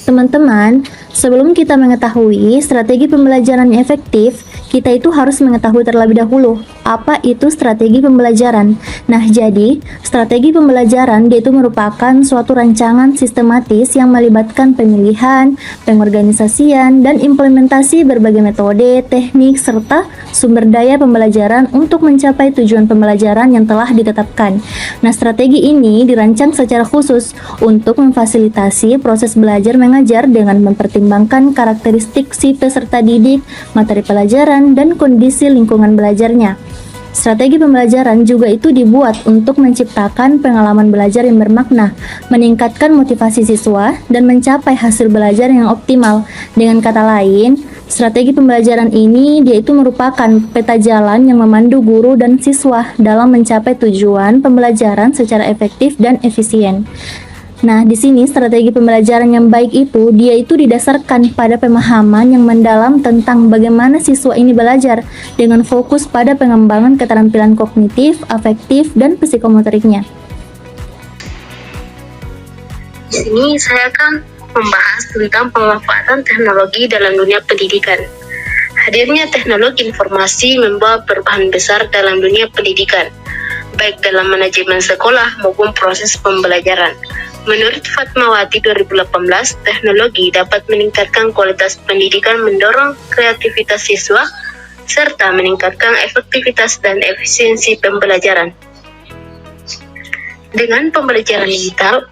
Teman-teman, sebelum kita mengetahui strategi pembelajaran yang efektif, kita itu harus mengetahui terlebih dahulu apa itu strategi pembelajaran. Nah, jadi strategi pembelajaran dia itu merupakan suatu rancangan sistematis yang melibatkan pemilihan, pengorganisasian, dan implementasi berbagai metode, teknik, serta sumber daya pembelajaran untuk mencapai tujuan pembelajaran yang telah ditetapkan. Nah, strategi ini dirancang secara khusus untuk memfasilitasi proses belajar mengajar dengan mempertimbangkan karakteristik si peserta didik, materi pelajaran, dan kondisi lingkungan belajarnya. Strategi pembelajaran juga itu dibuat untuk menciptakan pengalaman belajar yang bermakna, meningkatkan motivasi siswa, dan mencapai hasil belajar yang optimal. Dengan kata lain, strategi pembelajaran ini dia itu merupakan peta jalan yang memandu guru dan siswa dalam mencapai tujuan pembelajaran secara efektif dan efisien. Nah, di sini strategi pembelajaran yang baik itu dia itu didasarkan pada pemahaman yang mendalam tentang bagaimana siswa ini belajar dengan fokus pada pengembangan keterampilan kognitif, afektif, dan psikomotoriknya. Di sini saya akan membahas tentang pemanfaatan teknologi dalam dunia pendidikan. Hadirnya teknologi informasi membawa perubahan besar dalam dunia pendidikan, baik dalam manajemen sekolah maupun proses pembelajaran. Menurut Fatmawati 2018, teknologi dapat meningkatkan kualitas pendidikan, mendorong kreativitas siswa, serta meningkatkan efektivitas dan efisiensi pembelajaran. Dengan pembelajaran digital,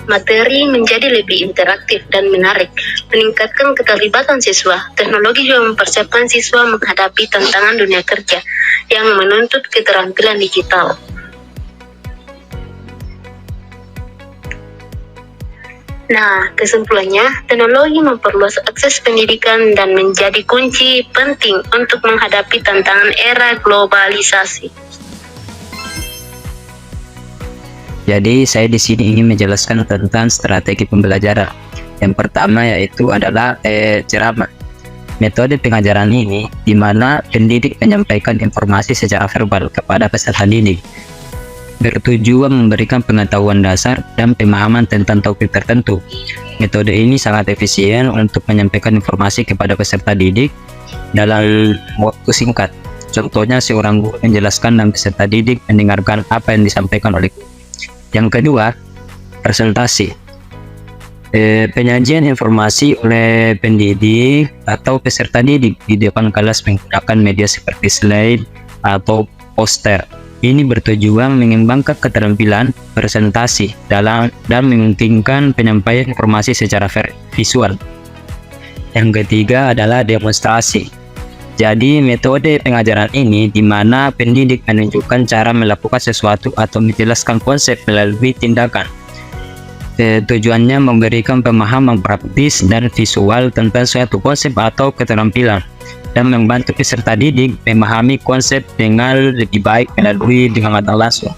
materi menjadi lebih interaktif dan menarik, meningkatkan keterlibatan siswa. Teknologi juga mempersiapkan siswa menghadapi tantangan dunia kerja yang menuntut keterampilan digital. Nah, kesimpulannya, teknologi memperluas akses pendidikan dan menjadi kunci penting untuk menghadapi tantangan era globalisasi. Jadi, saya di sini ingin menjelaskan tentang strategi pembelajaran. Yang pertama yaitu adalah ceramah. Metode pengajaran ini di mana pendidik menyampaikan informasi secara verbal kepada peserta didik, bertujuan memberikan pengetahuan dasar dan pemahaman tentang topik tertentu. Metode ini sangat efisien untuk menyampaikan informasi kepada peserta didik dalam waktu singkat. Contohnya, seorang guru menjelaskan dan peserta didik mendengarkan apa yang disampaikan oleh guru. Yang kedua, presentasi. Penyajian informasi oleh pendidik atau peserta didik di depan kelas menggunakan media seperti slide atau poster. Ini bertujuan mengembangkan keterampilan presentasi dan memungkinkan penyampaian informasi secara visual. Yang ketiga adalah demonstrasi. Jadi, metode pengajaran ini di mana pendidik menunjukkan cara melakukan sesuatu atau menjelaskan konsep melalui tindakan. Tujuannya memberikan pemahaman praktis dan visual tentang suatu konsep atau keterampilan, dan membantu peserta didik memahami konsep dengan lebih baik melalui pengamatan langsung.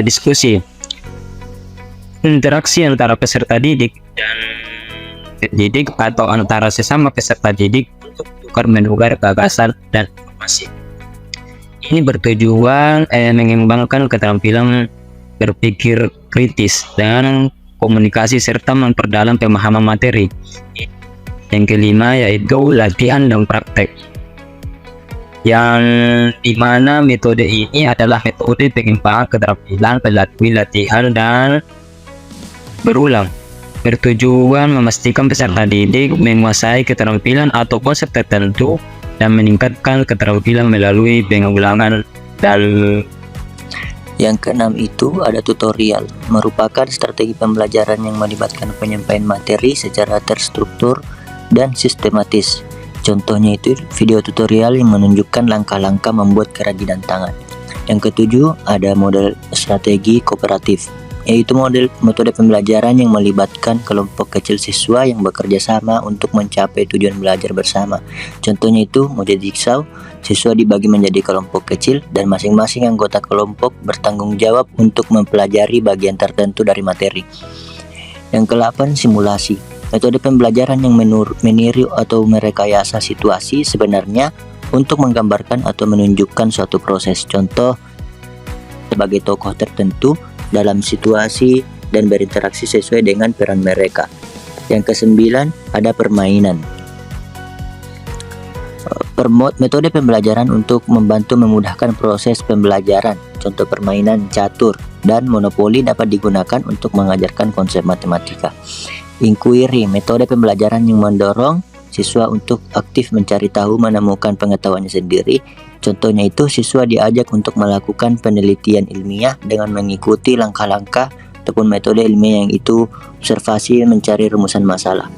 Diskusi. Interaksi antara peserta didik dan pendidik atau antara sesama peserta didik untuk menukar gagasan dan informasi. Ini bertujuan mengembangkan keterampilan berpikir kritis dan komunikasi serta memperdalam pemahaman materi. Yang kelima yaitu latihan dan praktek, yang dimana metode ini adalah metode pengembangan keterampilan melalui latihan dan berulang, bertujuan memastikan peserta didik menguasai keterampilan atau konsep tertentu dan meningkatkan keterampilan melalui pengulangan. Dan yang keenam itu ada tutorial, merupakan strategi pembelajaran yang melibatkan penyampaian materi secara terstruktur dan sistematis. Contohnya itu video tutorial yang menunjukkan langkah-langkah membuat kerajinan tangan. Yang ketujuh ada model strategi kooperatif, yaitu metode pembelajaran yang melibatkan kelompok kecil siswa yang bekerja sama untuk mencapai tujuan belajar bersama. Contohnya itu model jigsaw, siswa dibagi menjadi kelompok kecil dan masing-masing anggota kelompok bertanggung jawab untuk mempelajari bagian tertentu dari materi. Yang ke-8 simulasi, metode pembelajaran yang meniru atau merekayasa situasi sebenarnya untuk menggambarkan atau menunjukkan suatu proses. Contoh sebagai tokoh tertentu dalam situasi dan berinteraksi sesuai dengan peran mereka. Yang kesembilan, ada permainan. Metode pembelajaran untuk membantu memudahkan proses pembelajaran. Contoh permainan catur dan monopoli dapat digunakan untuk mengajarkan konsep matematika. Inquiry, metode pembelajaran yang mendorong siswa untuk aktif mencari tahu, menemukan pengetahuannya sendiri. Contohnya itu siswa diajak untuk melakukan penelitian ilmiah dengan mengikuti langkah-langkah ataupun metode ilmiah yang itu observasi mencari rumusan masalah.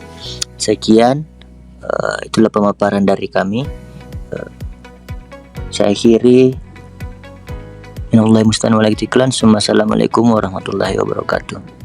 Sekian, itulah pemaparan dari kami. Saya akhiri. Innallahi musta'an wa la iklan. Assalamualaikum warahmatullahi wabarakatuh.